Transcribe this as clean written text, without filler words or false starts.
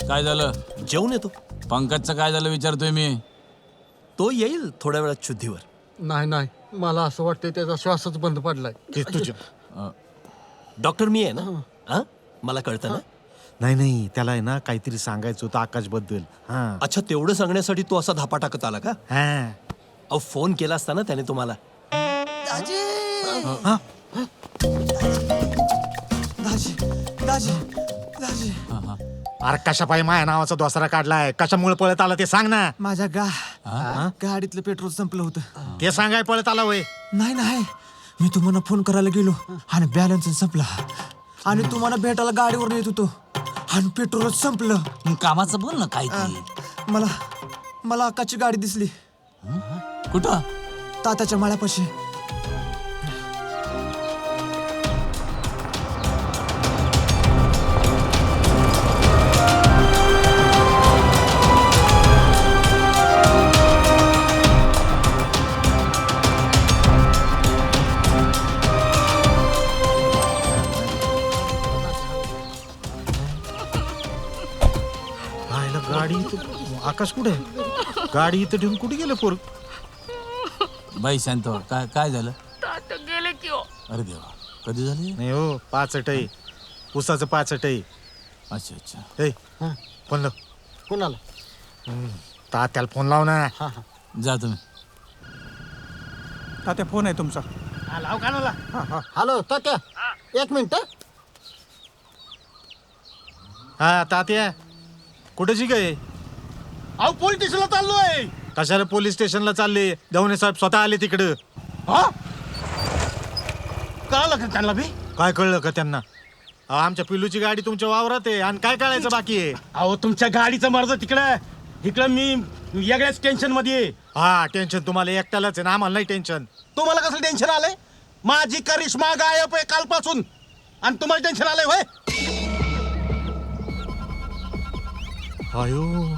काय झालं? जेवून येतो. पंकजचं काय झालं विचारतोय मी. तो येईल थोड्या वेळात शुद्धीवर. नाही मला असं वाटतंय त्याचा श्वासच बंद पडलाय. अ, डॉक्टर मी आहे ना. हा मला कळतं ना. नाही त्याला आहे ना काहीतरी सांगायचं होतं आकाश बद्दल. हा अच्छा, तेवढं सांगण्यासाठी तो असा धापा टाकत आला का? हा अहो, फोन केला असता ना त्याने तुम्हाला. अरे कशा पायी माया नावाचा दोसरा काढलाय, कशामुळे पळत आला ते सांग ना. माझ्या गाडीतलं पेट्रोल संपलं होतं. ते सांगाय पळत आला वय. नाही मी तुम्हाला फोन करायला गेलो आणि बॅलन्स संपला आणि तुम्हाला भेटायला गाडीवर येत होतो आणि पेट्रोलच संपलं. कामाचं बोल ना काय ते. मला आकाशची गाडी दिसली कुठं? तात्याच्या माळ्यापाशी. गाडी इथं आकाश कुठे गाडी इथं ठेवून कुठे गेलं पोर? बाई शांत हो. काय झालं? गेले की हो. अरे देवा, कधी झाली? नाही हो, पाचटई उसाचं पाचटई. अच्छा. ए फोन लाव. कोणाला? तात्याला फोन लाव ना. जा तुम्ही. तात्या फोन आहे तुमचा. लाव कानाला. हॅलो तात्या, एक मिनिट. हा तात्या कुठेची काय? अहो पोलीस स्टेशनला चाललोय. कशाला पोलीस स्टेशनला चालले? दवणे साहेब स्वतः आले तिकडं. कळलं का त्यांना बी? काय कळलं का त्यांना? अहो, आमच्या पिल्लूची गाडी तुमच्या वावरात आहे आणि काय कळायचं बाकी आहे? अहो तुमच्या गाडीचं मर्ज तिकडं, इकडं मी वेगळ्याच टेन्शन मध्ये आहे. हा टेन्शन तुम्हाला एकट्यालाच आहे ना, आम्हाला नाही टेन्शन. तुम्हाला कसलं टेन्शन आलंय? माझी करिश्मा गायब आहे कालपासून आणि तुम्हाला टेन्शन आलंय होय? अयो